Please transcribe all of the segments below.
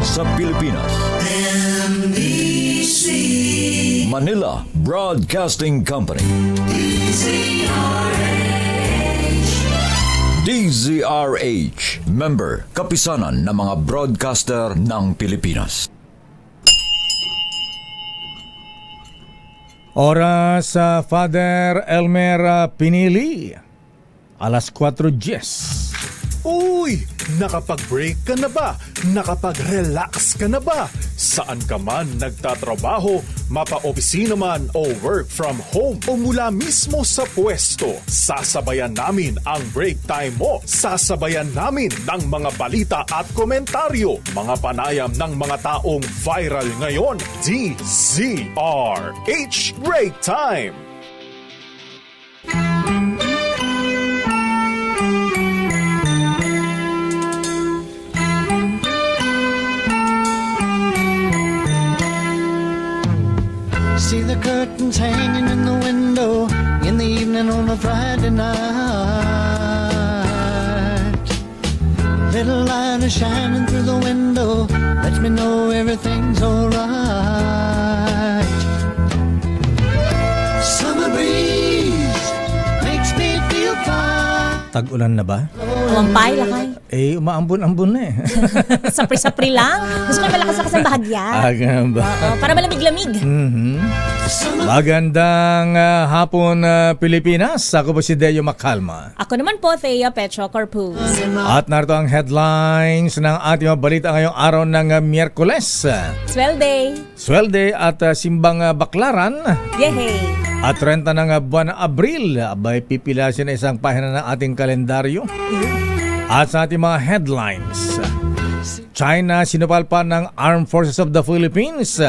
sa Pilipinas. NBC Manila Broadcasting Company. DZRH, member, kapisanan ng mga broadcaster ng Pilipinas. Oras sa Father Elmer Pinili, alas 4:10. Uy! Nakapag-break ka na ba? Nakapag-relax ka na ba? Saan ka man nagtatrabaho, mapa-opisina man o work from home o mula mismo sa pwesto, sasabayan namin ang break time mo. Sasabayan namin ng mga balita at komentaryo, mga panayam ng mga taong viral ngayon. DZRH Break Time! See the curtains hanging in the window in the evening on a Friday night. Little light is shining through the window, lets me know everything's alright. Summer breeze makes me feel fine. Tag-ulan na ba? Wampay, lakay. Umaambon-ambon na eh. Sapri-sapri lang. Gusto ko malakas-lakas ang bahagya. Ganun ba? Para malamig-lamig. Magandang hapon, Pilipinas. Ako po si Deo Macalma. Ako naman po, Thea Petro Corpus. At narito ang headlines ng ating mga balita ngayong araw ng Miyerkules. Swelde at simbang baklaran. Yehey! At 30 ng buwan ng Abril, abay pipilasin na isang pahina ng ating kalendaryo. At sa ating mga headlines, China sinupalpan ng Armed Forces of the Philippines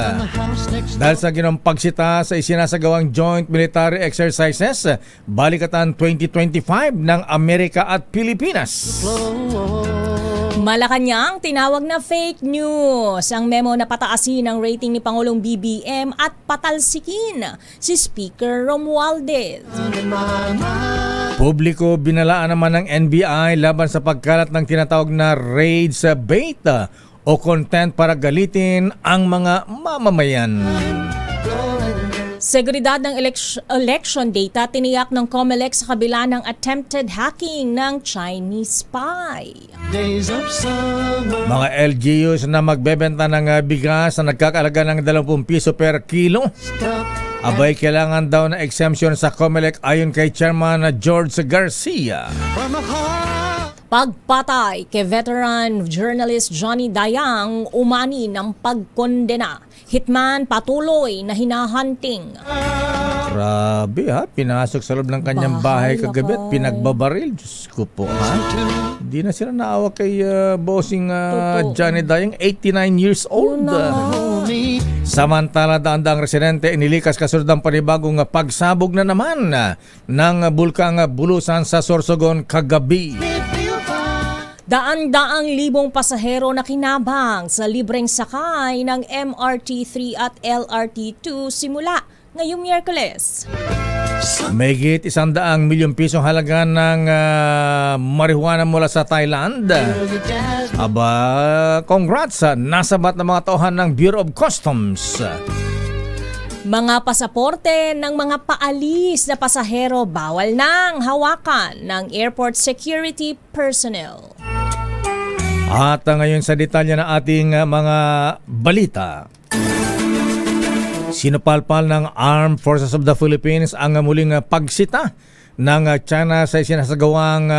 dahil sa ginawang pagsita sa isinasagawang joint military exercises Balikatan 2025 ng Amerika at Pilipinas. Malacanang tinawag na fake news ang memo na pataasin ang rating ni Pangulong BBM at patalsikin si Speaker Romualdez. Publiko binalaan naman ng NBI laban sa pagkalat ng tinatawag na raids bait o content para galitin ang mga mamamayan. Seguridad ng election data tiniyak ng COMELEC sa kabila ng attempted hacking ng Chinese spy. Mga LGUs na magbebenta ng bigas na nagkakalaga ng 20 piso per kilo, abay kailangan daw na exemption sa COMELEC ayon kay Chairman George Garcia. Pagpatay kay veteran journalist Johnny Dayang umani ng pagkondena. Hitman patuloy na hinahunting. Grabe ha, pinasok sa loob ng kanyang bahay kagabi at pinagbabaril. Diyos ko po ha. Hindi na sila naawa kay bossing Johnny Dayang, 89 years old. Samantala daang residente inilikas kasunod ng panibagong pagsabog na naman ng bulkang Bulusan sa Sorsogon kagabi. Daan-daang libong pasahero na kinabang sa libreng sakay ng MRT3 at LRT2 simula ngayong Miyerkules. Mahigit 100 milyong pisong halaga ng marijuana mula sa Thailand. Aba, congrats! Nasabat na mga tauhan ng Bureau of Customs. Mga pasaporte ng mga paalis na pasahero bawal nang hawakan ng airport security personnel. At ngayon sa detalye ng ating mga balita. Sinupalpal ng Armed Forces of the Philippines ang muling pagsita ng China sa isinasagawang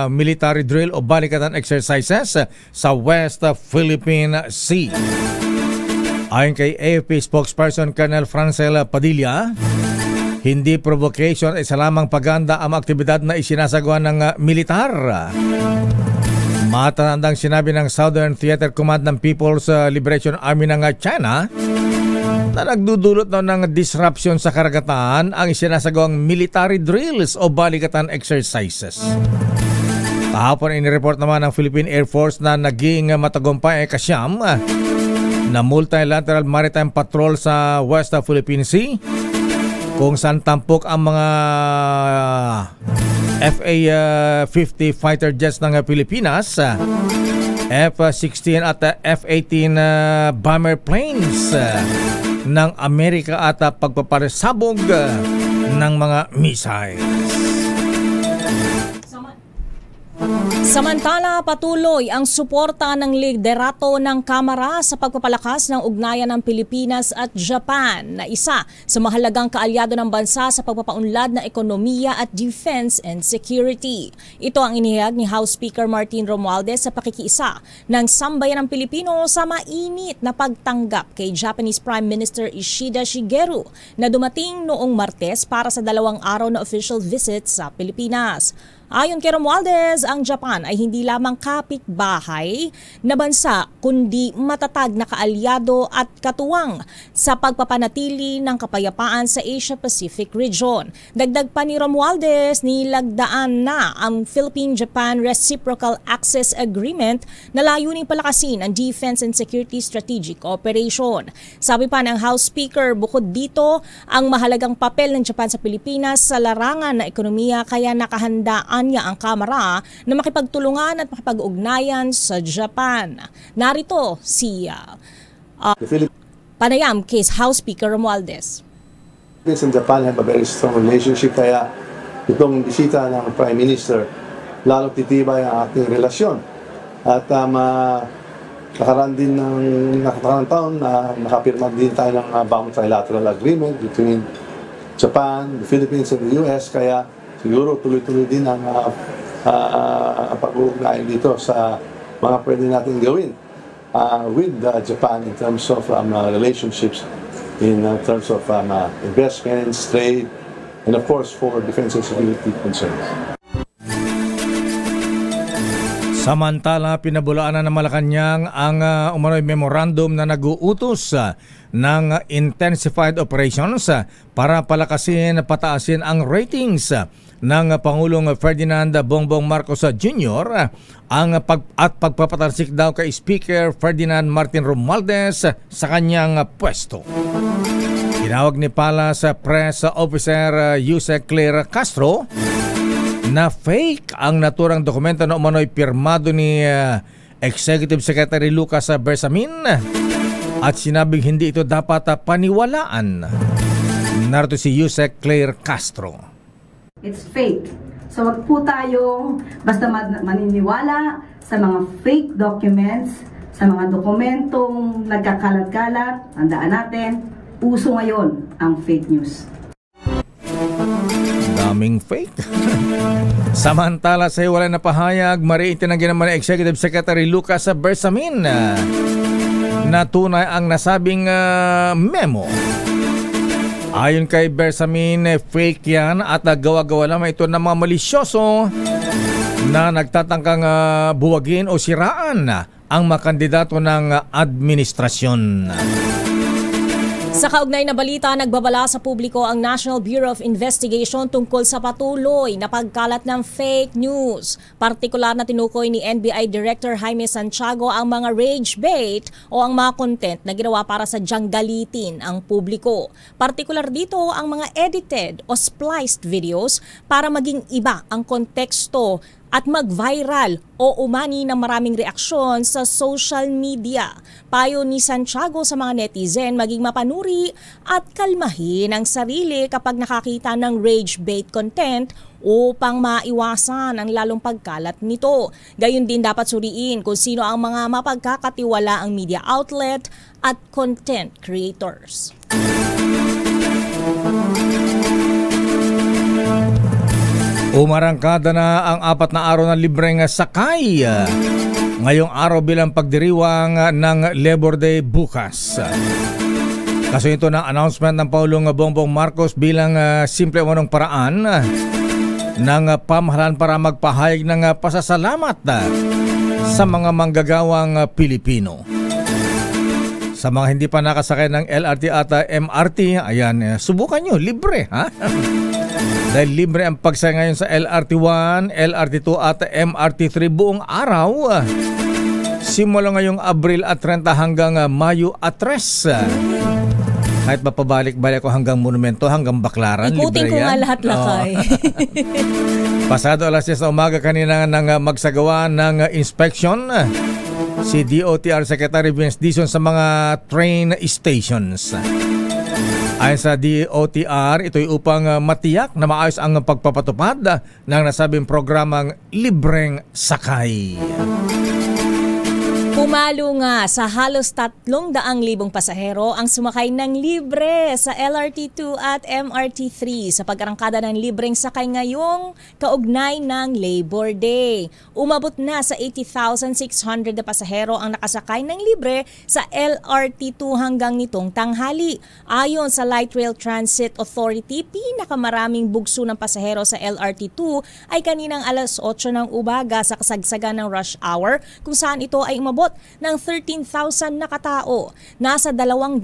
military drill o balikatan exercises sa West Philippine Sea. Ayon kay AFP spokesperson Colonel Francel Padilla, hindi provocation ay isa lamang paganda ang aktibidad na isinasagawa ng militar. Matatandang sinabi ng Southern Theater Command ng People's Liberation Army ng China na nagdudulot ng disruption sa karagatan ang isinasagawang military drills o balikatan exercises. Kahapon inireport naman ng Philippine Air Force na naging matagumpay kasyam na multilateral maritime patrol sa West Philippine Sea kung saan tampok ang mga FA-50 fighter jets ng Pilipinas F-16 at F-18 bomber planes ng Amerika at pagpaparesabog ng mga missiles. Samantala, patuloy ang suporta ng liderato ng Kamara sa pagpapalakas ng ugnayan ng Pilipinas at Japan na isa sa mahalagang kaalyado ng bansa sa pagpapaunlad ng ekonomiya at defense and security. Ito ang inihayag ni House Speaker Martin Romualdez sa pakikiisa ng sambayan ng Pilipino sa mainit na pagtanggap kay Japanese Prime Minister Ishida Shigeru na dumating noong Martes para sa 2 araw na official visit sa Pilipinas. Ayon kay Romualdez, ang Japan ay hindi lamang kapitbahay na bansa kundi matatag na kaalyado at katuwang sa pagpapanatili ng kapayapaan sa Asia-Pacific region. Dagdag pa ni Romualdez, nilagdaan na ang Philippine-Japan Reciprocal Access Agreement na layuning palakasin ang defense and security strategic cooperation. Sabi pa ng House Speaker, bukod dito ang mahalagang papel ng Japan sa Pilipinas sa larangan na ekonomiya kaya nakahandaan niya ang Kamara na makipagtulungan at makipag-ugnayan sa Japan. Narito si Panayam kay House Speaker Romualdez. Philippines and Japan have a very strong relationship kaya itong bisita ng Prime Minister lalong titibay ang ating relasyon. At nakakarang taon na nakapirma din tayo ng bagong trilateral agreement between Japan, the Philippines, and the US kaya siguro tuloy-tuloy din ang pag-uugnayan dito sa mga pwede natin gawin with Japan in terms of relationships, in terms of investments, trade, and of course for defense and security concerns. Samantala, pinabulaan na ng Malacanang ang umano'y memorandum na nag-uutos ng intensified operations para palakasin, pataasin ang ratings ng Pangulong Ferdinand Bongbong Marcos Jr. At pagpapatansik daw kay Speaker Ferdinand Martin Romualdez sa kanyang pwesto. Tinawag ni Palas Press Officer Yusek Claire Castro na fake ang naturang dokumento na umano'y pirmado ni Executive Secretary Lucas Bersamin at sinabing hindi ito dapat paniwalaan. Narito si Yusek Claire Castro. It's fake. So wag po tayong basta maniniwala sa mga fake documents, sa mga dokumentong nagkakalat-kalat. Tandaan natin, uso ngayon ang fake news. Daming fake. Samantala sa hiwalay na pahayag, mariitinanggi naman ni Executive Secretary Lucas Bersamin na tunay ang nasabing memo. Ayon kay Bersamin, fake yan at gawa-gawa lamang ito ng mga malisyoso na nagtatangkang buwagin o siraan ang mga kandidato ng administrasyon. Sa kaugnay na balita, nagbabala sa publiko ang National Bureau of Investigation tungkol sa patuloy na pagkalat ng fake news. Partikular na tinukoy ni NBI Director Jaime Santiago ang mga rage bait o ang mga content na ginawa para sa galitin ang publiko. Partikular dito ang mga edited o spliced videos para maging iba ang konteksto at mag-viral o umani ng maraming reaksyon sa social media. Payo ni Santiago sa mga netizen maging mapanuri at kalmahin ang sarili kapag nakakita ng rage bait content upang maiwasan ang lalong pagkalat nito. Gayon din dapat suriin kung sino ang mga mapagkakatiwalaang media outlet at content creators. Umarangkada na ang 4 na araw na libreng sakay ngayong araw bilang pagdiriwang ng Labor Day bukas. Kasi ito ng announcement ng Pangulong Bongbong Marcos bilang simple umanong paraan ng pamahalaan para magpahayag ng pasasalamat sa mga manggagawang Pilipino. Sa mga hindi pa nakasakay ng LRT at MRT, ayan, subukan nyo, libre ha? Dahil libre ang pagsakay ngayon sa LRT1, LRT2 at MRT3 buong araw. Simula ngayong Abril at 30 hanggang Mayo at 3. Kahit mapabalik-balik ko hanggang Monumento, hanggang Baclaran, ikutin libre ko yan. nga lahat lakay. Pasado alas 10 sa umaga kanina nang magsagawa ng inspection si DOTR Secretary Vince Dizon sa mga train stations. Ayon sa DOTR, ito'y upang matiyak na maayos ang pagpapatupad ng nasabing programang Libreng Sakay. Pumalo nga sa halos 300,000 pasahero ang sumakay ng libre sa LRT2 at MRT3 sa pag-arangkada ng libreng sakay ngayong kaugnay ng Labor Day. Umabot na sa 80,600 na pasahero ang nakasakay ng libre sa LRT2 hanggang nitong tanghali. Ayon sa Light Rail Transit Authority, pinakamaraming bugso ng pasahero sa LRT2 ay kaninang alas 8 ng umaga sa kasagsagan ng rush hour kung saan ito ay umabot ng 13,000 na katao. Nasa 200,000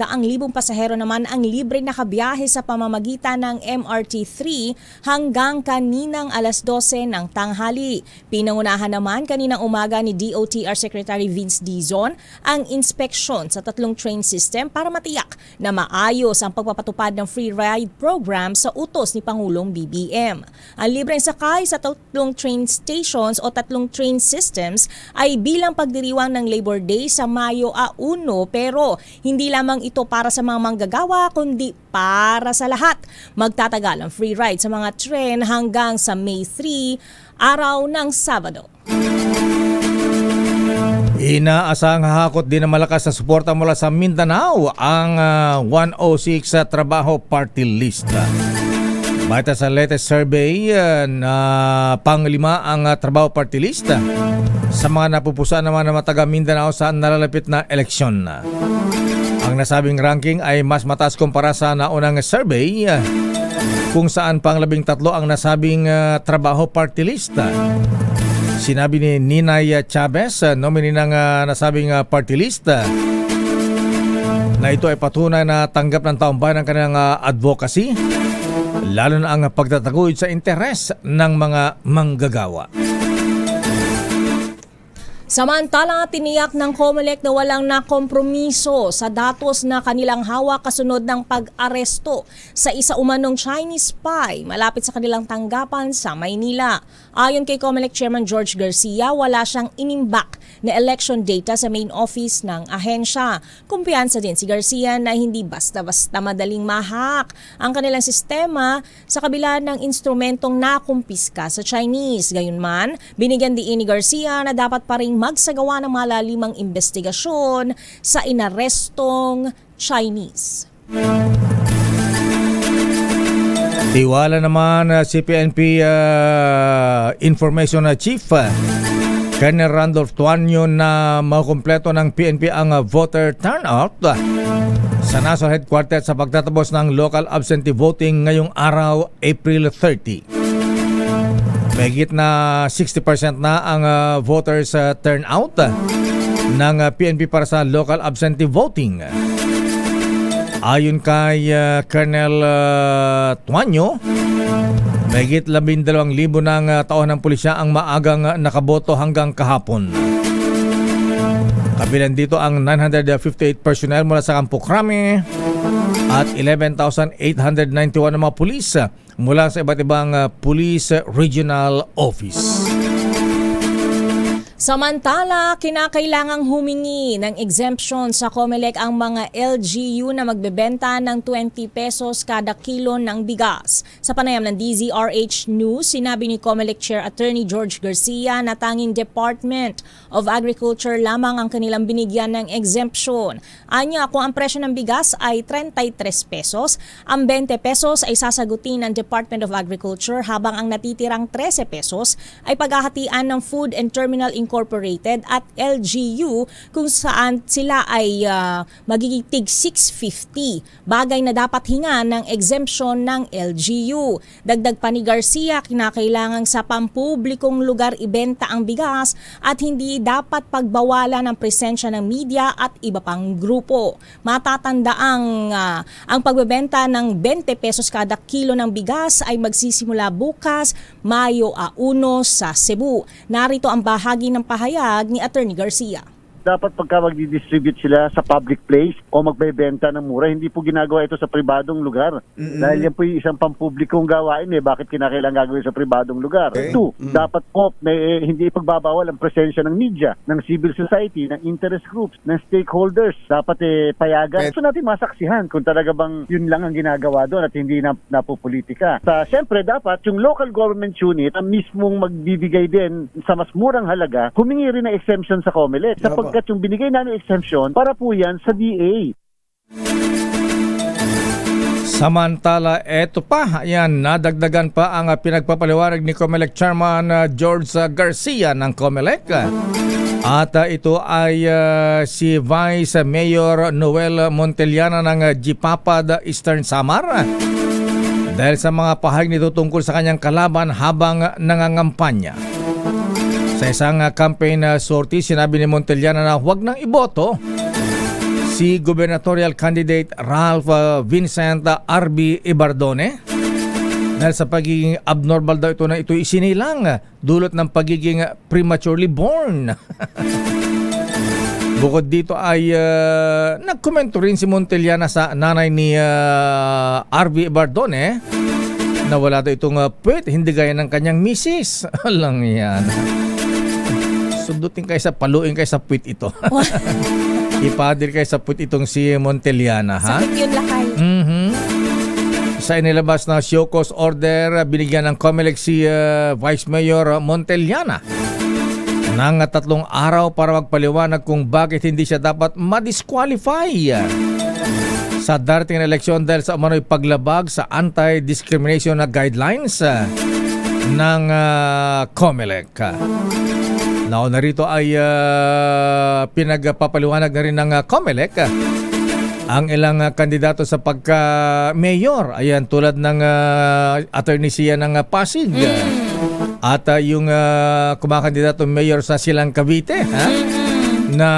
pasahero naman ang libre nakabiyahe sa pamamagitan ng MRT3 hanggang kaninang alas 12 ng tanghali. Pinangunahan naman kaninang umaga ni DOTR Secretary Vince Dizon ang inspeksyon sa 3 train system para matiyak na maayos ang pagpapatupad ng free ride program sa utos ni Pangulong BBM. Ang libreng sakay sa 3 train stations o 3 train systems ay bilang pagdiriwang ng Labor Day sa Mayo 1 pero hindi lamang ito para sa mga manggagawa kundi para sa lahat. Magtatagal ang free ride sa mga tren hanggang sa May 3, araw ng Sabado. Inaasahang hahakot din na malakas na suporta mula sa Mindanao ang 106 sa Trabaho Party List. Bata sa latest survey na panglima ang Trabaho Party List sa mga napupusan naman ng taga Mindanao sa nalalapit na eleksyon. Ang nasabing ranking ay mas mataas kumpara sa naunang survey kung saan pang-13 ang nasabing Trabaho Party List. Sinabi ni Ninay Chavez, nominee ng nasabing party list, na ito ay patunay na tanggap ng taong bayan ang kanilang advocacy, lalo na ang pagtataguyod sa interes ng mga manggagawa. Samantala, tiniyak ng COMELEC na walang nakompromiso sa datos na kanilang hawak kasunod ng pag-aresto sa isa umanong Chinese spy malapit sa kanilang tanggapan sa Maynila. Ayon kay COMELEC Chairman George Garcia, wala siyang inimbak na election data sa main office ng ahensya. Kumpiyansa din si Garcia na hindi basta-basta madaling mahak ang kanilang sistema sa kabila ng instrumentong nakumpiska sa Chinese. Gayunman, binigyan diin ni Garcia na dapat pa rin magsagawa ng malalimang investigasyon sa inarestong Chinese. Tiwala naman si PNP Information Chief Colonel Randolph Tuanyo na makumpleto ng PNP ang voter turnout sa National Headquarters sa pagtatapos ng local absentee voting ngayong araw, April 30. Mahigit na 60% na ang voters turnout ng PNP para sa local absentee voting. Ayon kay Colonel Tuanyo, mahigit 12,000 ng tauhan ng pulisya ang maagang nakaboto hanggang kahapon. Kabilang dito ang 958 personnel mula sa Campo Crame at 11,891 na mga pulis mula sa iba't ibang police regional office. Samantala, kinakailangang humingi ng exemption sa COMELEC ang mga LGU na magbebenta ng 20 pesos kada kilo ng bigas. Sa panayam ng DZRH News, sinabi ni COMELEC Chair Attorney George Garcia na tanging Department of Agriculture lamang ang kanilang binigyan ng exemption. Anya, kung ang presyo ng bigas ay 33 pesos, ang 20 pesos ay sasagutin ng Department of Agriculture habang ang natitirang 13 pesos ay paghahatian ng Food and Terminal Incorporated at LGU kung saan sila ay magiging tig 650, bagay na dapat hinga ng exemption ng LGU. Dagdag pa ni Garcia, kinakailangang sa pampublikong lugar ibenta ang bigas at hindi dapat pagbawalan ng presensya ng media at iba pang grupo. Matatandaang ang pagbebenta ng 20 pesos kada kilo ng bigas ay magsisimula bukas, Mayo 1 sa Cebu. Narito ang bahagi ng pahayag ni Attorney Garcia. dapat pagka mag-distribute sila sa public place o magbebenta ng mura, hindi po ginagawa ito sa pribadong lugar. Dahil yan po yung isang pampublikong gawain bakit kinakailangan gagawin sa pribadong lugar? Two, dapat po hindi ipagbabawal ang presensya ng media, ng civil society, ng interest groups, ng stakeholders. Dapat payagan. Gusto natin masaksihan kung talaga bang yun lang ang ginagawa doon at hindi napopolitika. Siyempre, dapat yung local government unit ang mismong magbibigay din sa mas murang halaga, humingi rin ng exemption sa COMELEC. Sapagkat yung binigay namin exemption, para po yan sa DA. Samantala, eto pa, ayan, nadagdagan pa ang pinagpapaliwanag ni COMELEC Chairman George Garcia ng COMELEC. At ito ay si Vice Mayor Noel Montellana ng Jipapad Eastern Samar. Dahil sa mga pahayag nito tungkol sa kanyang kalaban habang nangangampanya. Sa isang campaign sortie, sinabi ni Montellana na huwag nang iboto si gubernatorial candidate Ralph Vincent R.B. Ibardone dahil sa pagiging abnormal daw ito na ito isinilang dulot ng pagiging prematurely born. Bukod dito ay nagkomento rin si Montellana sa nanay ni R.B. Ibardone na wala daw itong puwet, hindi gaya ng kanyang misis. Alang yan. Sundutin kayo sa paluin kayo sa puwet ito. Ipadir kayo sa puwet itong si Montellana, ha? Sakit yun lakay. Sa inilabas na show cause order, binigyan ng COMELEC si Vice Mayor Montellana ng 3 araw para magpaliwanag kung bakit hindi siya dapat ma-disqualify sa darating na eleksyon dahil sa umano'y paglabag sa anti-discrimination na guidelines ng COMELEC. Nauna rito ay pinagpapaliwanag na rin ng COMELEC ang ilang kandidato sa pagka-mayor. Ayan, tulad ng attorney siya ng Pasig. At yung kumakandidato mayor sa Silang Cavite, na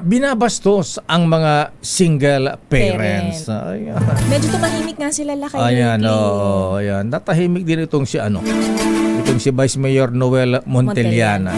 binabastos ang mga single parents. Ayan. Medyo tumahimik nga sila lakay. Ayan, ayan. Natahimik din itong si itong si Vice Mayor Noel Montellana.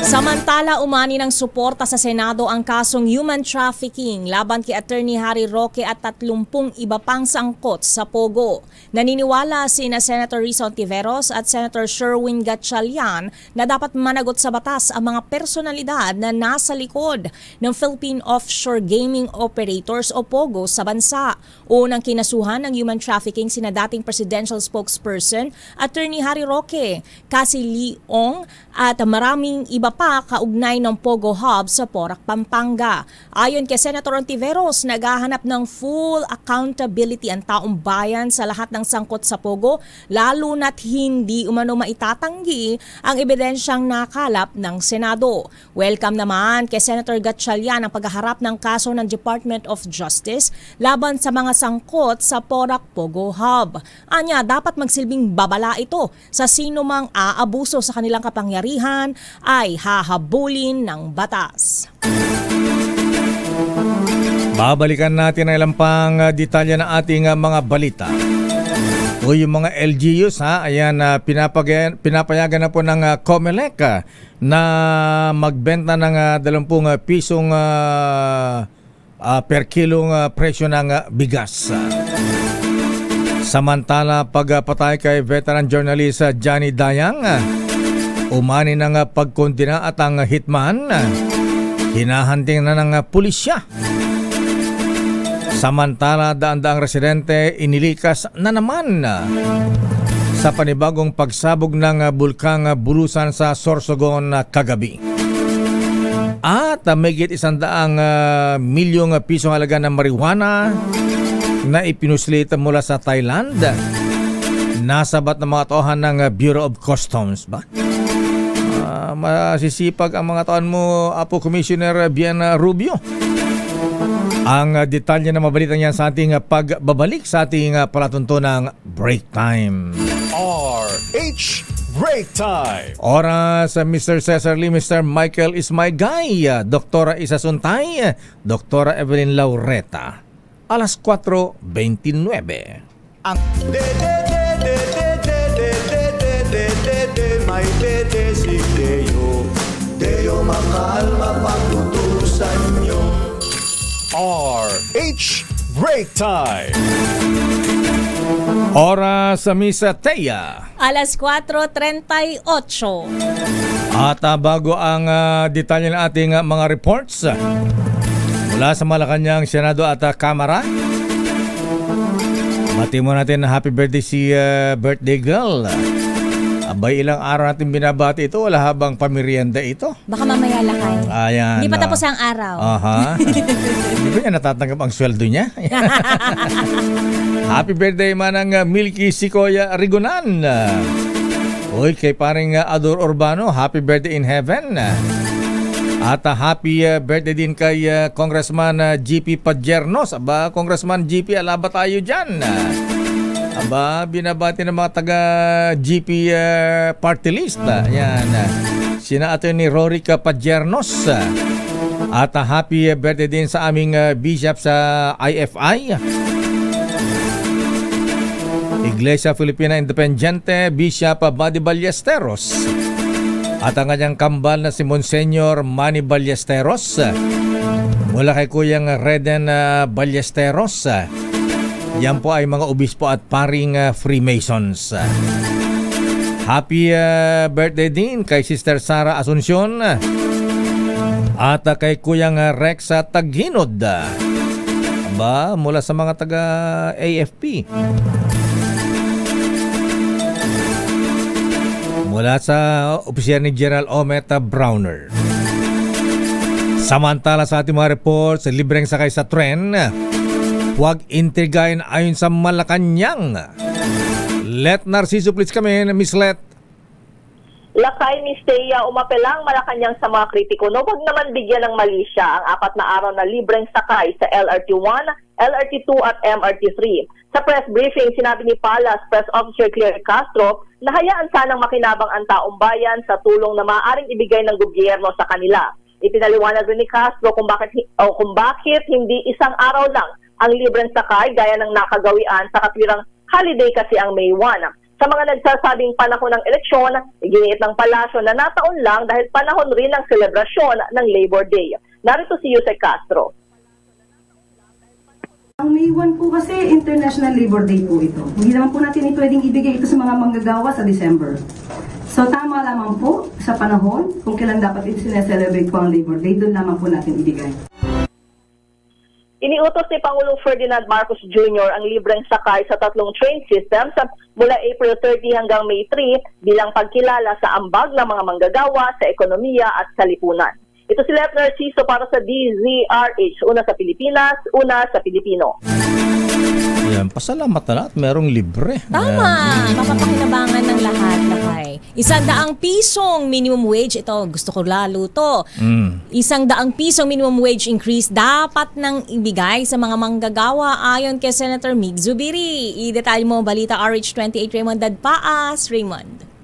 Samantala, umani ng suporta sa Senado ang kasong human trafficking laban kay Attorney Harry Roque at 30 iba pang sangkot sa Pogo. Naniniwala sina Senator Risa Ontiveros at Senator Sherwin Gatchalian na dapat managot sa batas ang mga personalidad na nasa likod ng Philippine Offshore Gaming Operators o Pogo sa bansa. Unang kinasuhan ng human trafficking sina dating presidential spokesperson Attorney Harry Roque, Cassie Leong at maraming iba pa kaugnay ng Pogo Hub sa Porac, Pampanga. Ayon kay Senator Ontiveros, naghahanap ng full accountability ang taong bayan sa lahat ng sangkot sa Pogo, lalo na't hindi umano maitatanggi ang ebidensyang nakalap ng Senado. Welcome naman kay Senator Gatchalian ang paghaharap ng kaso ng Department of Justice laban sa mga sangkot sa Porac Pogo Hub. Anya, dapat magsilbing babala ito sa sino mang aabuso sa kanilang kapangyarihan ay hahabulin ng batas. Babalikan natin ang ilang pang detalye ng ating mga balita. O yung mga LGUs, ayan, pinapayagan na po ng COMELEC na magbenta ng 20 pisong per kilong presyo ng bigas. Samantala, pagpatay kay veteran journalist Johnny Dayang, umani ng pagkondena at ang hitman hinahanting na ng pulisya. Samantala, daan-daang residente inilikas na naman sa panibagong pagsabog ng bulkang Bulusan sa Sorsogon kagabi. At mahigit 100 milyong pisong halaga ng marijuana na ipinuslit mula sa Thailand nasabat ng mga tauhan ng Bureau of Customs ba? Masisipag ang mga tauhan mo, Apo Commissioner Bien Rubio. Ang detalye na mabalitan yan sa ating pagbabalik sa ating palatuntunang break time. RH Break Time. Oras, Mr. Cesar Lee, Mr. Michael is my guy, Doktora Isa Suntay, Doktora Evelyn Laureta. Alas 4:29. Ang may si Deo, Deo mahal mapag DZRH Break Time! Oras sa Misa Teya. Alas 4:38. At bago ang detalye ng ating mga reports mula sa Malacanang Senado at Kamara, bati mo natin na happy birthday si birthday girl. Abay, ilang araw natin binabati ito, wala habang pamerienda ito. Baka mamaya lakay. Ayan. Hindi pa tapos ang araw. Aha. Hindi ba niya natatanggap ang sweldo niya? Happy birthday manang Milky Sikoya Rigonan. Uy, kay paring Ador Urbano, happy birthday in heaven. At happy birthday din kay Congressman GP Padjernos. Aba, Congressman GP, alaba tayo dyan. Aba, binabati ng mga taga GP party list. Yan. Sina Atty. Rorica Padjernos. At happy birthday din sa aming bishop sa IFI. Iglesia Filipina Independiente, Bishop Buddy Ballesteros. At ang kanyang kambal na si Monsignor Manny Ballesteros. Mula kay Kuyang Reden Ballesteros. Yan po ay mga obispo at paring Freemasons. Happy birthday din kay Sister Sara Asuncion. At kay Kuyang Rex Taghinod. Aba, mula sa mga taga AFP. Mula sa opisyal ni General Ometa Browner. Samantala sa ating mga reports, libreng sakay sa tren, huwag intrigayin ayon sa Malacanang. Let Narciso, please kami, Miss Let. Lakay ni Steya, umapelang Malacanang sa mga kritiko. No, wag naman bigyan ng mali siya ang 4 na araw na libreng sakay sa LRT1, LRT2 at MRT3. Sa press briefing, sinabi ni Palas Press Officer Claire Castro na hayaan sanang makinabang ang taong bayan sa tulong na maaaring ibigay ng gobyerno sa kanila. Ipinaliwanag rin ni Castro kung bakit hindi isang araw lang ang libreng sakay gaya ng nakagawian sa katwirang holiday kasi ang May 1. Sa mga nagsasabing panahon ng eleksyon, iginiit ng palasyo na nataon lang dahil panahon rin ng selebrasyon ng Labor Day. Narito si Yusek Castro. Ang May 1 po kasi International Labor Day po ito. Hindi naman po natin pwedeng ibigay ito sa mga manggagawa sa December. So tama lamang po sa panahon kung kailan dapat i-celebrate po ang Labor Day, doon lamang po natin ibigay. Iniutos ni Pangulong Ferdinand Marcos Jr. ang libreng sakay sa 3 train systems mula April 30 hanggang May 3 bilang pagkilala sa ambag ng mga manggagawa sa ekonomiya at sa lipunan. Ito si Lieutenant Narciso para sa DZRH, una sa Pilipinas, una sa Pilipino. Yan, pasalamat na lahat, merong libre. Tama, mapapakinabangan ng lahat, lakay. 100 pisong minimum wage, ito gusto ko lalo to. 100 pisong minimum wage increase dapat nang ibigay sa mga manggagawa ayon kay Senator Mig Zubiri. I-detalye mo balita RH28 Raymond Dadpaas. Raymond.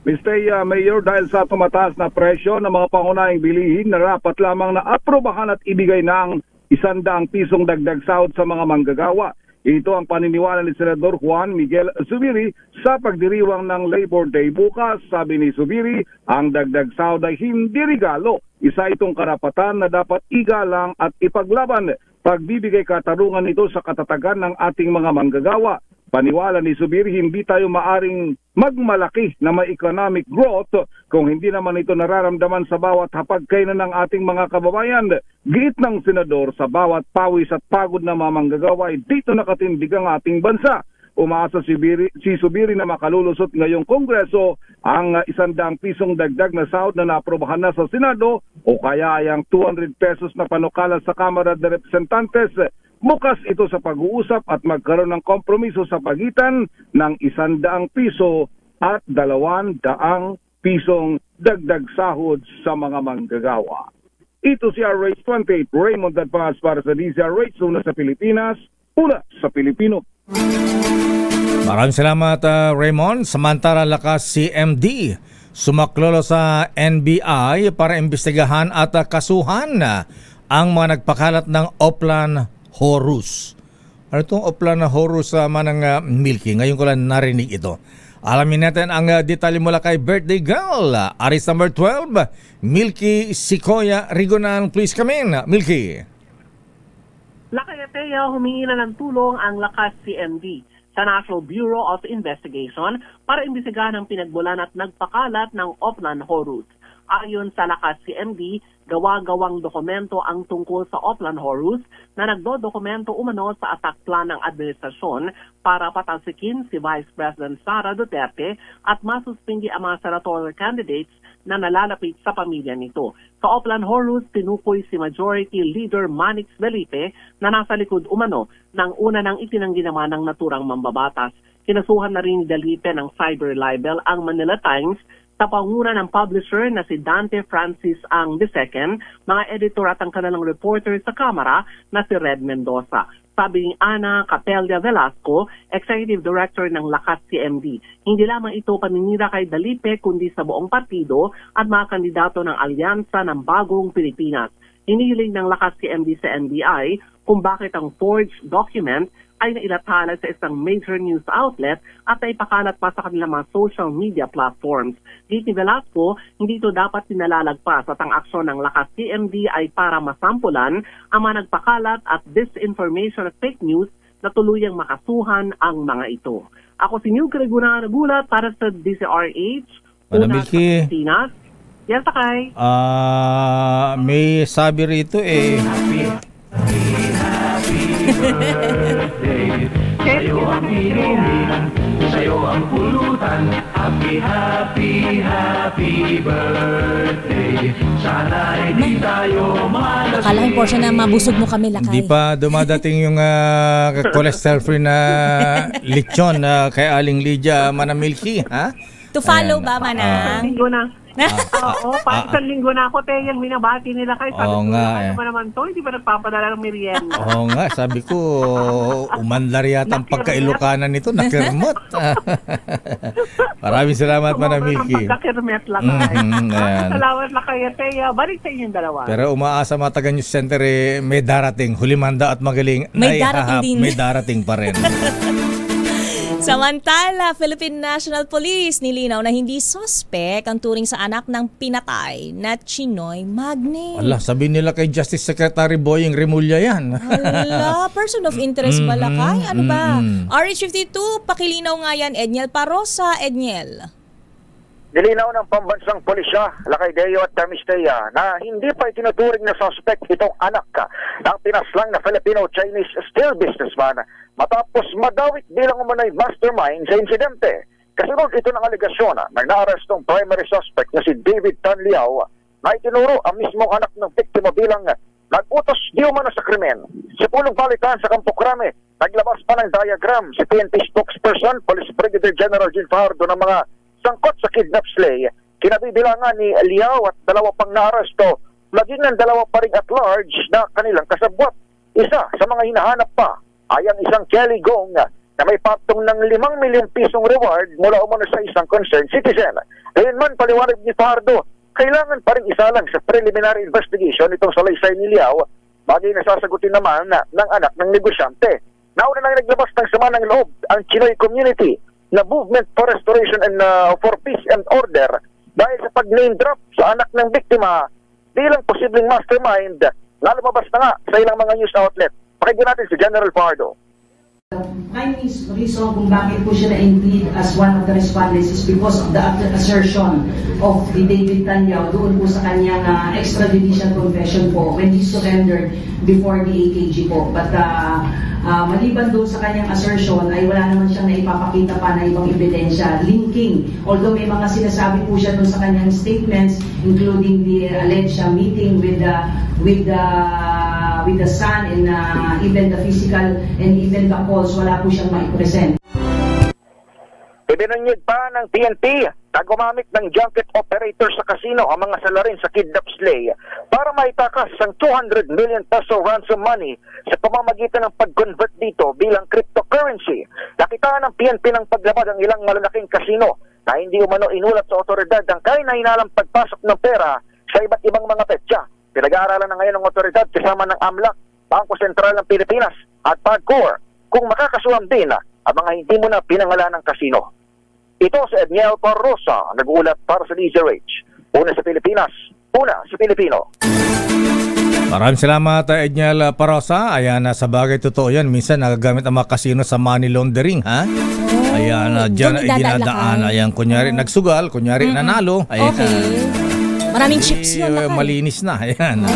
Mr. Mayor, dahil sa tumataas na presyo ng mga pangunahing bilihin, narapat lamang na aprobahan at ibigay ng 100 pisong dagdag sahod sa mga manggagawa. Ito ang paniniwala ni Senador Juan Miguel Zubiri sa pagdiriwang ng Labor Day bukas. Sabi ni Zubiri, ang dagdag sahod ay hindi regalo. Isa itong karapatan na dapat igalang at ipaglaban. Pagbibigay katarungan ito sa katatagan ng ating mga manggagawa. Paniwala ni Zubiri, hindi tayo maaring magmalaki na may economic growth kung hindi naman ito nararamdaman sa bawat hapagkainan ng ating mga kababayan. Giit ng senador, sa bawat pawis at pagod na mga manggagawa ay dito nakatindig ang ating bansa. Umaasa si Zubiri na makalulusot ngayong Kongreso ang 100 pisong dagdag na sahod na naaprobahan na sa Senado o kaya ay ang 200 pesos na panukala sa Kamara de Representantes. Bukas ito sa pag-uusap at magkaroon ng kompromiso sa pagitan ng 100 piso at 200 pisong dagdag sahod sa mga manggagawa. Ito si RH28 Raymond Dadpaas para sa DZRH, una sa Pilipinas, una sa Pilipino. Maraming salamat Raymond. Samantala lakas CMD sumaklolo sa NBI para imbestigahan at kasuhan ang mga nagpakalat ng Oplan Horus. Ano itong Oplan Horus manang Milky? Ngayon ko lang narinig ito. Alamin natin ang detalye mula kay birthday girl. Aris number 12, Milky Sikoya Rigonan. Please come in, Milky. Lakayateya, humingi na ng tulong ang Lakas CMD sa National Bureau of Investigation para imbestigahan ang pinagbulan at nagpakalat ng Oplan Horus. Ayon sa Lakas CMD, gawa-gawang dokumento ang tungkol sa Oplan Horus na nagdodokumento umano sa attack plan ng administrasyon para patalsikin si Vice President Sara Duterte at masuspindi ang mga senatorial candidates na nalalapit sa pamilya nito. Sa Oplan Horus, tinukoy si Majority Leader Manix Felipe na nasa likod umano ng una ng itinanggi naman ng naturang mambabatas. Kinasuhan na rin ni Felipe ng cyber libel ang Manila Times sa panguna ng publisher na si Dante Francis ang II, mga editor at ang kanilang reporter sa Kamara na si Red Mendoza. Sabi ni Ana Capella Velasco, Executive Director ng Lakas CMD, hindi lamang ito paninira kay Felipe kundi sa buong partido at mga kandidato ng alyansa ng Bagong Pilipinas. Hinihiling ng Lakas CMD sa NBI kung bakit ang forged document ay nailathala sa isang major news outlet at naipakalat pa sa kanilang mga social media platforms. Dito ni Velasco, hindi ito dapat pinalalagpas at ang aksyon ng Lakas CMD ay para masampulan ang mga nagpakalat at disinformation at fake news na tuluyang makasuhan ang mga ito. Ako si New Greguna nagulat para sa DCRH. Madam Milky. Yan, Takay. May sabi rito Sa'yo ang inumin, sa'yo ang pulutan. Happy, happy, happy birthday. Sana'y di tayo malasing. Akala yung portion na mabusog mo kami, Lakay. Hindi pa dumadating yung cholesterol-free na lechon kay Aling Lydia Manamilki, ha? To follow ba, Manang? Linggo na. Oo, isang linggo na ako, yung minabati nila kay sabi ko, ano ba naman to? Hindi ba nagpapadala ng merienda? Oo nga, sabi ko, umandar yata ang pagkailukanan nito, nakirmot. Maraming salamat, Manamilki. Pagkakirmet lang kayo. Salamat lang kayo, Teya. Balik sa inyong dalawa. Pero umaasa mga taga News Center, may darating, hulimanda at magaling. May darating din. May darating pa rin. Samantala, Philippine National Police nilinaw na hindi suspect ang turing sa anak ng pinatay na Chinoy Magne. Ala, sabi nila kay Justice Secretary Boying Remulla yan. Ala, person of interest ba, Lakay? Ano ba? RH52, pakilinaw nga yan, Edniel Parosa. Edniel. Nilinaw ng pambansang pulisya, Lakay Deo at Tamisteya, na hindi pa itinuturing na suspect itong anak ng pinaslang na Filipino-Chinese steel businessman matapos madawit bilang umunay mastermind sa insidente. Kasunod ito ng aligasyon ng naarestong primary suspect na si David Tan Liao na itinuro ang mismong anak ng biktima bilang nag-utos di umano sa krimen. Sa pulong balikan sa Campo Crame, naglabas pa ng diagram si PNP spokesperson, Police Brigadier General Jean Fajardo ng mga sangkot sa kidnap slay. Kinabibilangan ni Liao at dalawa pang naaresto, maging ng dalawa pa rin at large na kanilang kasabwat. Isa sa mga hinahanap pa ay ang isang Kelly Gong na may patong ng 5 milyong pisong reward mula umano sa isang concerned citizen. Ngayon man, paliwanag ni Fajardo, kailangan pa rin isa lang sa preliminary investigation itong salaysay ni Liao, bagay na sasagutin naman ng anak ng negosyante. Nauna nang naglabas ng sama ng loob ang Chinoy community na Movement for Restoration and for Peace and Order dahil sa pag-name drop sa anak ng biktima bilang posibleng mastermind na lumabas na nga sa ilang mga news outlet. Pakinggan natin si General Fajardo. Primary reason kung bakit po siya na-include as one of the respondents is because of the assertion of the David Tan Liao doon po sa kanyang extrajudicial confession po when he surrendered before the AKG po. But maliban doon sa kanyang assertion ay wala naman siyang naipapakita pa na ibang ebidensya linking. Although may mga sinasabi po siya doon sa kanyang statements including the alleged meeting with the son and even the physical and even the calls, wala po siyang maipresent. Ibinunyag pa ng PNP na gumamit ng junket operator sa casino ang mga salarin sa kidnap slay para maitakas ang 200 million peso ransom money sa pamamagitan ng pag-convert dito bilang cryptocurrency. Nakitaan ng PNP ng paglabag ang ilang malalaking casino na hindi umano inulat sa otoridad ang kahinahinalang pagpasok ng pera sa iba't ibang mga petsa. Pinag-aaralan na ngayon ng otoridad kasama ng AMLAC, Bangko Sentral ng Pilipinas at PAGCOR kung makakasuhan din ang mga hindi mo na pinangalan ng kasino. Ito si Edniel Parrosa, nag-uulat para sa DZRH. Una sa Pilipinas, una sa Pilipino. Maraming salamat, Edniel Parosa. Ayan, sa bagay totoo yan. Minsan nagagamit ang mga kasino sa money laundering, ha? Ayan, dyan ay dinadaan. Ayan, kunyari nagsugal, kunyari nanalo. Ayan, okay. Maraming chips yun. Malinis na. Ayan.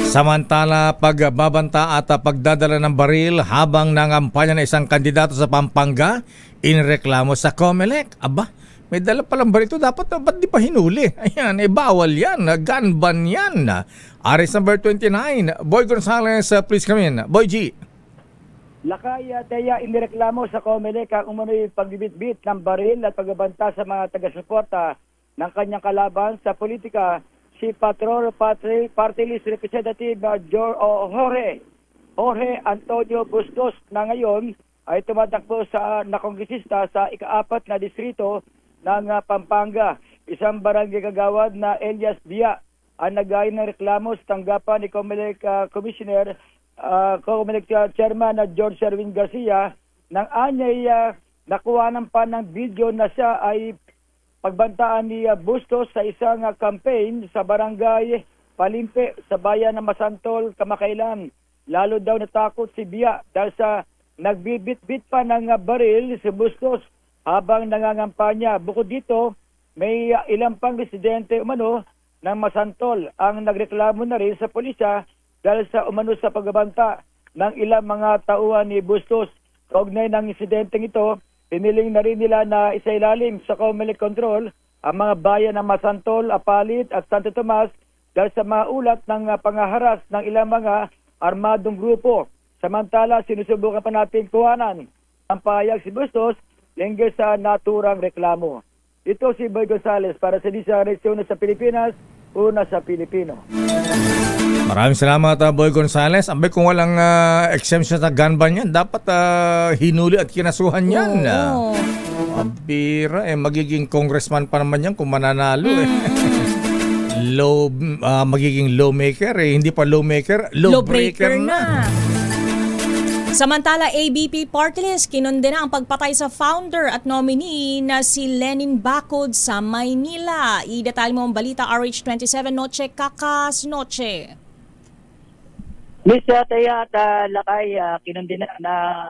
Samantala, pagbabanta at pagdadala ng baril habang nangampanya ng isang kandidato sa Pampanga, inreklamo sa COMELEC. Aba, may dala palang baril ito. Dapat ba't di pa hinuli? Ayan, bawal yan. Gun ban yan. Arrest number 29. Boy Gonzales, please come in. Boy G. Lakay Teya, inireklamo sa COMELEC ang umano'y pagbibit-bit ng baril at pagbabanta sa mga taga-suporta ng kanyang kalaban sa politika, si Patrol Party List Representative Jorge Antonio Bustos na ngayon ay tumatakbo na kongresista sa ika-4 na distrito ng Pampanga. Isang barangay kagawad na Elias Bia ang naghain ng reklamo sa tanggapan ni COMELEC Commissioner COMELEC Chairman na George Erwin Garcia nang anyay nakuhanan pa ng video na siya ay pagbantaan ni Bustos sa isang campaign sa barangay Palimpe sa bayan ng Masantol kamakailan. Lalo daw natakot si Bia dahil sa nagbibit-bit pa ng baril si Bustos habang nangangampanya. Bukod dito, may ilang pang residente umano ng Masantol ang nagreklamo na rin sa pulisya dahil sa umano sa pagbabanta ng ilang mga tauhan ni Bustos. Kaugnay ng insidenteng ito, piniling na rin nila na isailalim sa COMELEC control ang mga bayan ng Masantol, Apalit at Santo Tomas dahil sa mga ulat ng pangaharas ng ilang mga armadong grupo. Samantala, sinusubukan pa natin kuhanan ang pahayag si Bustos lingkod sa naturang reklamo. Ito si Boy Gonzales para sa Disaretsyon sa Pilipinas, una sa Pilipino. Maraming salamat, Boy Gonzales. Ambay, kung walang exemption sa gun ban yan, dapat hinuli at kinasuhan yan. Abira, magiging congressman pa naman yan kung mananalo. Magiging lawmaker. Hindi pa lawmaker, lawbreaker na. Samantala, ABP Party List kinondena ang pagpatay sa founder at nominee na si Lenin Bacod sa Maynila. Idetalye mo ang balita, RH27 Noche Kakas Noche. Miss Teya at Lakay, kinondena na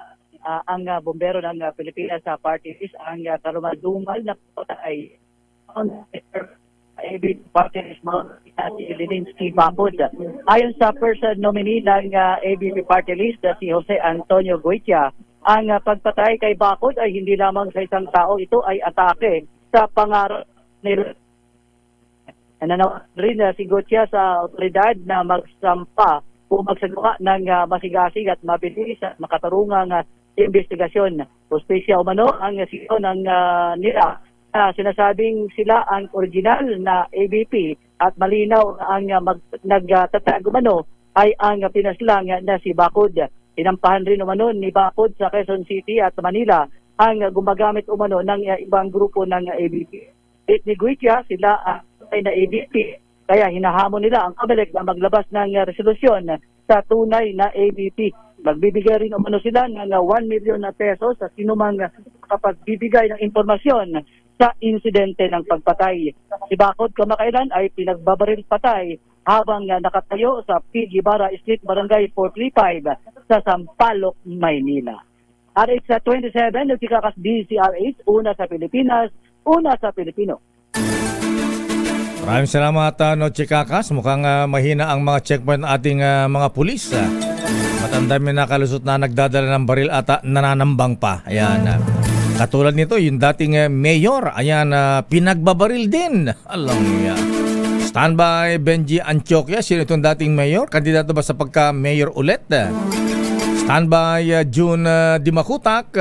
ang bombero ng Pilipinas sa Party List ang karumaldumal na patay ABP Party List si Leninsky Bacod. Ayon sa first nominee ng ABP Party List si Jose Antonio Goitia, ang pagpatay kay Bacod ay hindi lamang sa isang tao, ito ay atake sa pangarap nila. Nananaw rin si Goitia sa otoridad na magsampa o magsagawa ng masigasig at mabilis at makatarungang investigasyon. Hustisya umano ang CEO ng nila. Sinasabing sila ang original na ABP at malinaw ang nagtatag umano ay ang pinaslang na si Bacod. Inampahan rin umano ni Bacod sa Quezon City at Manila ang gumagamit umano ng ibang grupo ng ABP. Ni Guitia, sila ay na ABP, kaya hinahamon nila ang COMELEC na maglabas ng resolusyon sa tunay na ABP. Magbibigay rin umano sila ng 1 million pesos sa sinumang kapagbibigay ng impormasyon sa insidente ng pagpatay. Si Bacod kamakailan ay pinagbabaril patay habang nakatayo sa P. Guevara Street, Barangay 435 sa Sampaloc, Maynila. RH27, nagkikakas DCRH, una sa Pilipinas, una sa Pilipino. Maraming salamat, Noche Kakas. Mukhang mahina ang mga checkpoint ng ating mga pulis. Matandami na kalusot na nagdadala ng baril at nananambang pa. Ayan. Katulad nito, yung dating mayor, ayan, pinagbabaril din. Alam niya. Standby, Benji Antioquia, sino itong dating mayor? Kandidato ba sa pagka-mayor ulit? Standby, June Dimakutak.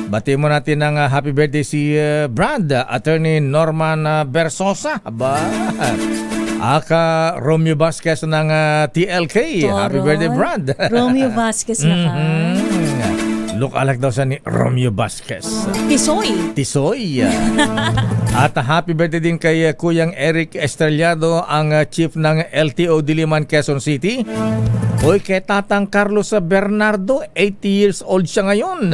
Bati mo natin ng happy birthday si Brad, Attorney Norman Bersosa. Aba, Aka Romeo Vasquez ng TLK. Toro. Happy birthday, Brad. Romeo Vasquez na ka. Look-alike daw siya ni Romeo Vasquez. Tisoy. At happy birthday din kay Kuyang Eric Estrellado, ang chief ng LTO Diliman, Quezon City. Hoy, kay Tatang Carlos Bernardo, 80 years old siya ngayon.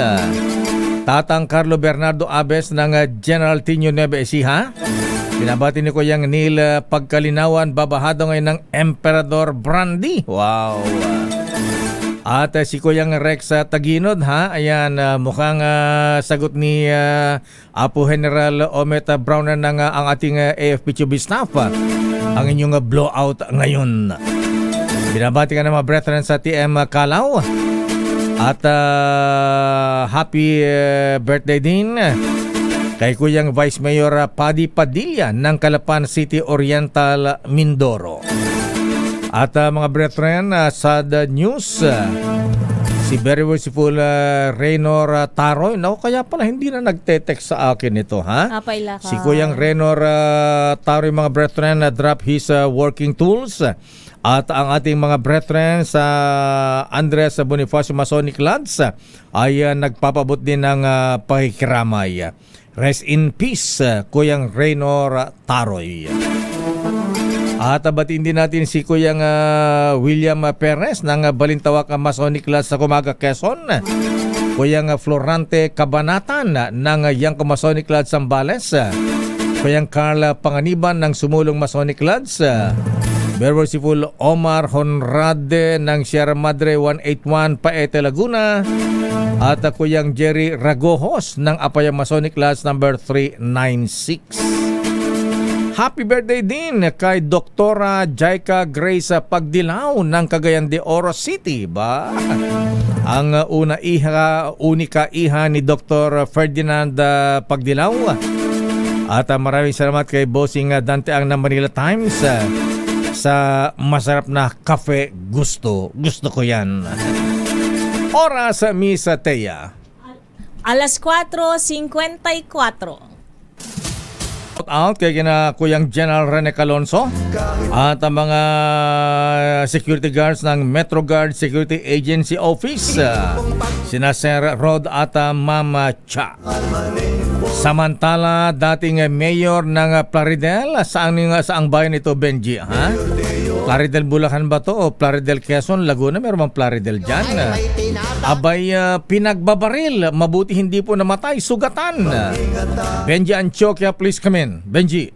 Tatang Carlo Bernardo Abes ng General Tinio Nueva Ecija. Binabati ni Kuyang Neil Pagkalinawan, babahado ngayon ng Emperador Brandy. Wow. At si Kuyang Rex Taginod, ha? Ayan, mukhang sagot ni Apo General Omet Brown ng ang ating AFP-CHUB staff. Ang inyong blowout ngayon. Binabati ka ng mga brethren sa TM Calao. At happy birthday din kay Kuyang Vice Mayor Paddy Padilla ng Calapan City Oriental, Mindoro. At mga brethren, sad news, si very worshipful Raynor Taroy. Naku, kaya pala hindi na nagte-text sa akin ito, ha? Si Kuyang Raynor Taroy, mga brethren, drop his working tools. At ang ating mga brethren sa Andres Bonifacio Masonic Lads ay nagpapabot din ng pakikiramay. Rest in peace, Kuyang Raynor Taroy. At batiin din natin si Kuyang William Perez ng Balintawak Masonic Lads sa Kumaga, Quezon. Kuyang Florante Cabanatan ng Yangko Masonic Lads Zambales. Kuyang Carl Panganiban ng Sumulong Masonic Lads. Very worshipful Omar Honrade ng Sierra Madre 181 Paete, Laguna. At Kuyang Jerry Ragojos ng Apaya Masonic Lads number 396. Happy birthday din kay Doktora Jaika Grace Pagdilaw ng Cagayan de Oro City, ba? Ang unika iha ni Dr. Ferdinand Pagdilaw. At maraming salamat kay Bossing Dante ang ng Manila Times sa masarap na kafe. Gusto ko yan. Oras, Miss Teya. Alas 4:54. Out kay Kuyang General Rene Calonso at ang mga security guards ng Metro Guard Security Agency Office, sina Sir Rod at Mama Cha. Samantala, dating mayor ng Plaridel, saang bayan ito, Benji, ha? Plaridel Bulacan ba to o Plaridel Quezon, Laguna? Meron bang Plaridel dyan? Abay, pinagbabaril. Mabuti hindi po namatay. Sugatan. Benji Antioquia, please come in. Benji.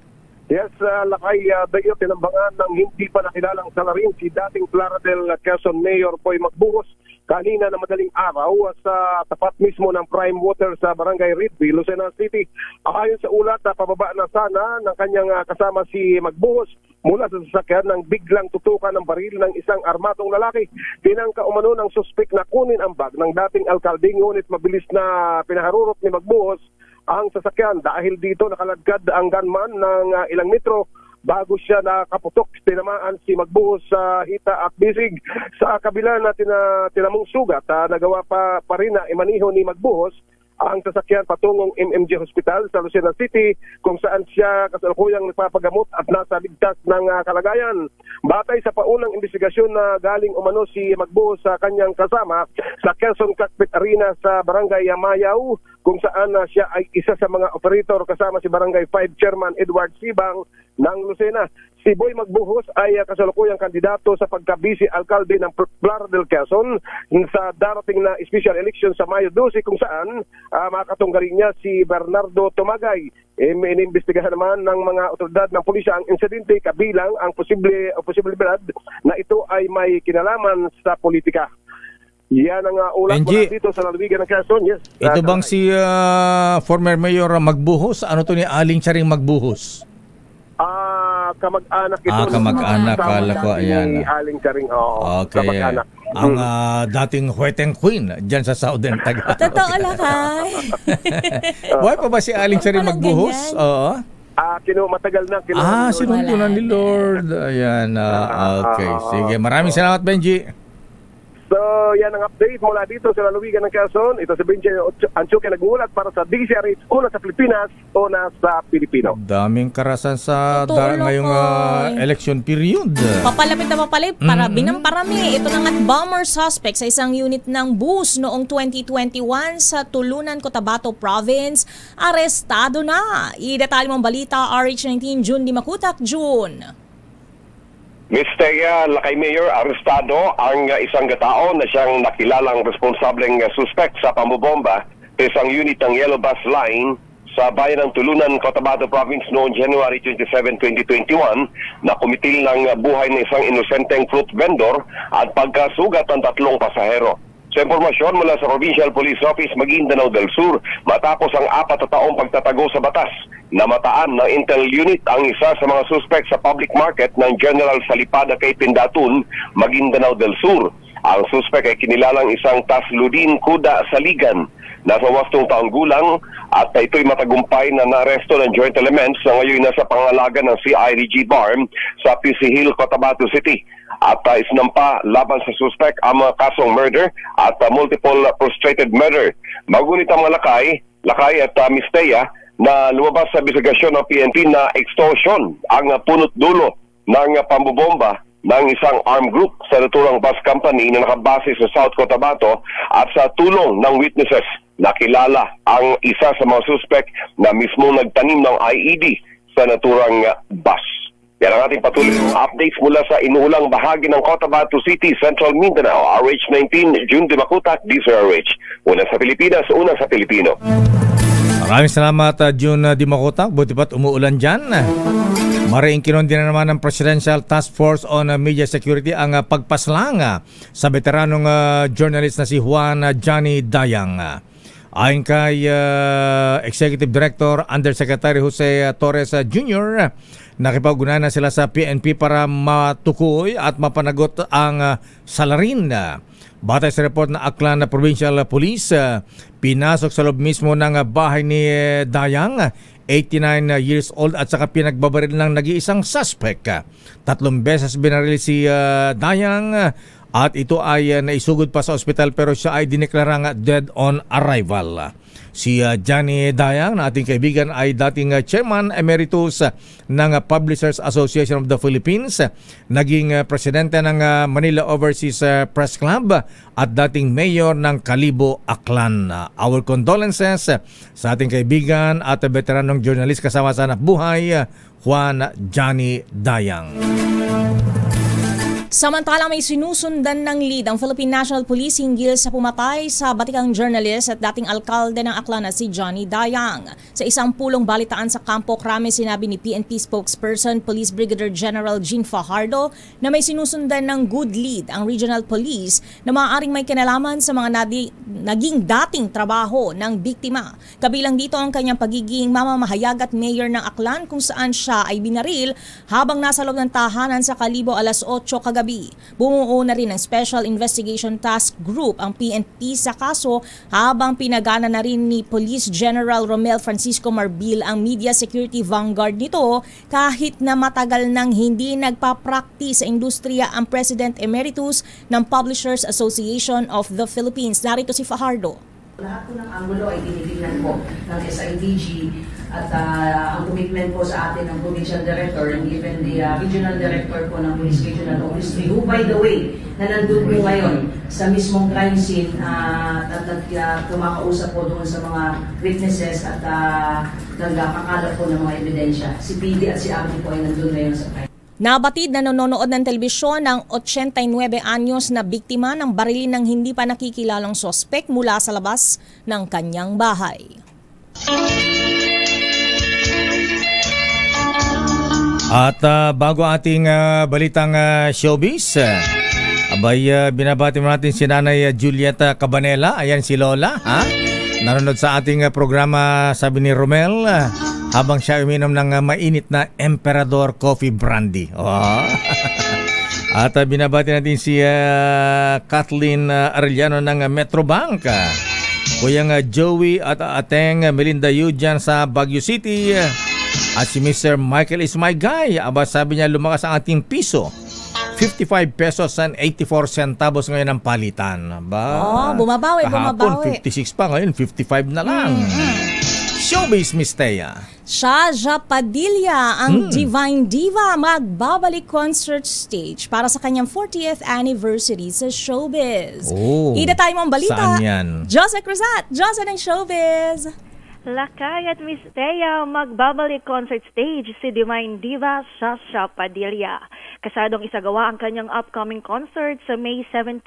Yes, Lakay, dayo tinambangan ng hindi pa nakilalang salarin si dating Plaridel Quezon Mayor Poy Magbuhos kanina na madaling araw sa tapat mismo ng Prime Water sa Barangay Ridby, Lucena City. Ayon sa ulat, pababa na sana ng kanyang kasama si Magbuhos mula sa sasakyan ng biglang tutukan ng baril ng isang armadong lalaki. Tinangka umano ng suspek na kunin ang bag ng dating alkalde, ngunit mabilis na pinaharurot ni Magbuhos ang sasakyan. Dahil dito nakaladkad ang gunman ng ilang metro bago siya nakaputok. Tinamaan si Magbuhos sa hita at bisig. Sa kabila na tinamong sugat, nagawa pa rin na imaniho ni Magbuhos ang sasakyan patungong MMG Hospital sa Lucena City, kung saan siya kasalukuyang nagpapagamot at nasa ligtas ng kalagayan. Batay sa paunang investigasyon na galing umano si Magbuhos sa kanyang kasama sa Quezon Cockpit Arena sa Barangay Mayaw, kung saan siya ay isa sa mga operator kasama si Barangay 5 Chairman Edward Sibang ng Lucena. Si Boy Magbuhos ay kasalukuyang kandidato sa pagka-vice alkalde ng Plaridel Quezon sa darating na special election sa Mayo 12, kung saan makatunggali niya si Bernardo Tumagay. Inimbestigahan naman ng mga otoridad ng pulisya ang insidente, kabilang ang posibilidad na ito ay may kinalaman sa politika. Yan ang ulat mula dito sa lalawigan ng Quezon. Yes. Ito bang si former Mayor Magbuhos? Ano to ni Aling Charing Magbuhos? Kamag-anak ito. Kamag-anak. Kala ko, ayan. Aling Charing, okay. Kamag-anak. Ang dating Hueteng Queen dyan sa Southern Tagalog. Totoo Lakay. Why pa ba si Aling Charing Magbuhos? Oo. Matagal na. Sinuntunan ni Lord. Ayan. Okay. Sige. Maraming salamat, Benji. So, yan ang update mula dito sa lalawigan ng Quezon. Ito si Benji Antioquia nagmulat para sa DCRH, una sa Pilipinas, una sa Pilipino. Daming karasan sa ngayong election period. Papalapit na papalapit para binamparami. Ito na nga't bomber suspect sa isang unit ng bus noong 2021 sa Tulunan, Cotabato Province. Arestado na. Idetalye mong balita, RH19, June Dimakutak. June. Mr. Lakay Mayor, arestado ang isang tao na siyang nakilalang responsableng suspect sa pambobomba sa isang unit ng Yellow Bus Line sa bayan ng Tulunan, Cotabato Province noong January 27, 2021 na kumitil ng buhay ng isang inosenteng fruit vendor at pagkasugat ng 3 pasahero. Sa impormasyon mula sa Provincial Police Office Maguindanao del Sur, matapos ang 4 na taong pagtatago sa batas, namataan ng Intel Unit ang isa sa mga suspect sa public market ng General Salipada kay Pindatun, Maguindanao del Sur. Ang suspect ay kinilalang isang Tasludin Kuda Saligan, nasa 8 taong gulang, at ito'y matagumpay na naaresto ng Joint Elements na ngayon nasa pangalaga ng CIDG Barm sa PC Hill, Cotabato City. At isinampa laban sa suspect ang mga kasong murder at multiple frustrated murder. Magunit ang mga lakay at Mistea na lumabas sa investigasyon ng PNP na extortion ang punot dulo ng pambobomba ng isang armed group sa naturang bus company na nakabase sa South Cotabato, at sa tulong ng witnesses nakilala ang isa sa mga suspect na mismo nagtanim ng IED sa naturang bus. Yan ang ating patuloy updates mula sa inuulang bahagi ng Cotabato City, Central Mindanao. RH19, June de Macuta, DZRH. Una sa Pilipinas, una sa Pilipino. Maraming salamat, June de Macuta. Buti pa't umuulan dyan. Mariing kinon din naman ng Presidential Task Force on Media Security ang pagpaslang sa veteranong journalist na si Juan Johnny Dayang. Ayon kay Executive Director Undersecretary Jose Torres Jr., nakipag-ugnayan na sila sa PNP para matukoy at mapanagot ang salarin. Batay sa report na Aklan Provincial Police, pinasok sa loob mismo ng bahay ni Dayang, 89 years old, at saka pinagbabaril ng nag-iisang suspect. 3 beses binaril si Dayang at ito ay naisugod pa sa ospital, pero siya ay dineklarang dead on arrival. Si Johnny Dayang na ating kaibigan ay dating Chairman Emeritus ng Publishers Association of the Philippines, naging presidente ng Manila Overseas Press Club at dating mayor ng Kalibo, Aklan. Our condolences sa ating kaibigan at veteranong journalist kasama sa buhay, Juan Johnny Dayang. Samantala, may sinusundan ng lead ang Philippine National Police hinggil sa pumatay sa batikang journalist at dating alkalde ng Aklan na si Johnny Dayang. Sa isang pulong balitaan sa Campo Crame, sinabi ni PNP spokesperson Police Brigadier General Jean Fajardo na may sinusundan ng good lead ang Regional Police na maaaring may kinalaman sa mga naging dating trabaho ng biktima. Kabilang dito ang kanyang pagiging mamamahayag at mayor ng Aklan, kung saan siya ay binaril habang nasa loob ng tahanan sa Kalibo alas 8 kagabi. Bumuo na rin ng Special Investigation Task Group ang PNP sa kaso, habang pinagana na rin ni Police General Romel Francisco Marbil ang media security vanguard nito, kahit na matagal nang hindi nagpa-practice sa industriya ang President Emeritus ng Publishers Association of the Philippines. Narito si Fajardo. Lahat po ng angulo ay tinitingnan po ng SIDG at ang commitment po sa atin ng Provincial Director and even the Regional Director po ng Police Regional Office 3, who by the way, na nandun po ngayon sa mismong crime scene at kumakausap po doon sa mga witnesses at nagkakakalap po ng mga ebidensya. Si PD at si Abdi po ay nandun ngayon sa crime. Nabatid na nanonood ng telebisyon ng 89 anyos na biktima ng barilin ng hindi pa nakikilalang sospek mula sa labas ng kanyang bahay. At bago ating balitang showbiz, binabati mo natin si Nanay Julieta Cabanela. Ayan si Lola, ha? Nanonood sa ating programa, sabi ni Romel, habang siya uminom ng mainit na Emperador Coffee Brandy. Oh. At binabati natin si Kathleen Arellano ng Metrobank, Kuyang Joey at Ateng Melinda Yu dyan sa Baguio City, at si Mr. Michael is my guy. Sabi niya, lumakas ang ating piso, 55 pesos and 84 centavos ngayon ang palitan. Bumabawi. Kahapon 56 pa, ngayon 55 na lang. Showbiz, Miss Thea. Shaja Padilla, ang Divine Diva, magbabalik concert stage para sa kanyang 40th anniversary sa showbiz. Ida tayo mong balita. Saan yan? Jose Cruzat, Jose ng showbiz. Lakay at Miss Thea, magbabalik concert stage si Divine Diva Shaja Padilla. Kasadong isagawa ang kanyang upcoming concert sa May 17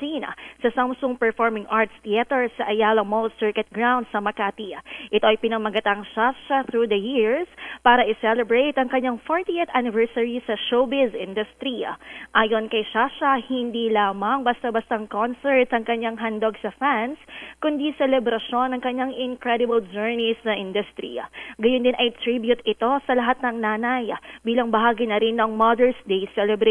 sa Samsung Performing Arts Theater sa Ayala Mall Circuit Ground sa Makati. Ito ay pinamagatang Shasha Through the Years para i-celebrate ang kanyang 40th anniversary sa showbiz industry. Ayon kay Shasha, hindi lamang basta-bastang concert ang kanyang handog sa fans, kundi selebrasyon ng kanyang incredible journey sa industry. Gayon din ay tribute ito sa lahat ng nanay bilang bahagi na rin ng Mother's Day celebration.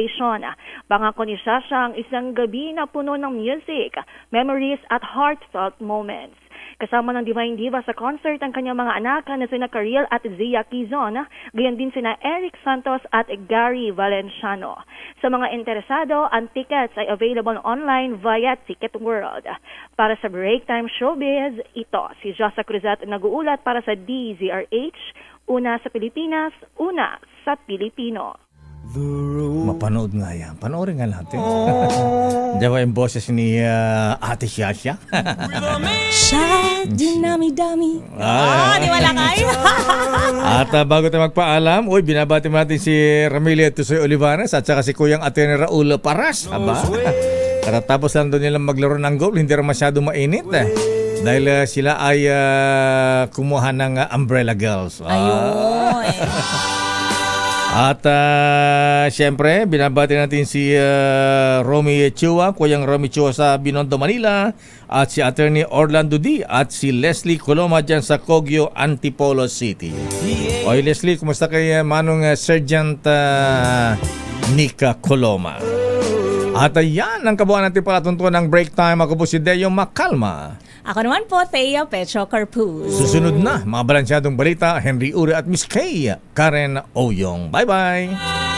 Pangako ni Shasha ang isang gabi na puno ng music, memories at heartfelt moments. Kasama ng Divine Diva sa concert ang kanyang mga anak na sina Karil at Zia Quizon, gayon din sina Eric Santos at Gary Valenciano. Sa mga interesado, ang tickets ay available online via Ticket World. Para sa Break Time Showbiz, ito si Josa Cruzat nag-uulat para sa DZRH, una sa Pilipinas, una sa Pilipino. Mapanood nga yan. Panoorin nga natin. Diba yung boses ni Ate Shasha? Siya, dinami-dami. Di wala kayo. At bago tayo magpaalam, binabati mo natin si Ramilio Tusoy Olivares at saka si Kuyang Atene Raul Paras. Aba? Karatapos lang doon nilang maglaro ng goal, hindi rin masyado mainit. Dahil sila ay kumuha ng Umbrella Girls. Ayun. At siyempre, binabati natin si Romy Chua, Kuyang Romy Chua sa Binondo, Manila, at si Attorney Orlando D. at si Leslie Coloma dyan sa Kogyo, Antipolo City. Oy Leslie, kumusta kay Manong Sergeant Nika Coloma? At yan ang kabuuan natin palatuntuan ng break time. Ako po si Deo Makalma. Ako naman po, Thea Petro Carpuz. Susunod na, mga balansyadong balita, Henry Ure at Miss Kay Karen Oyong. Bye-bye!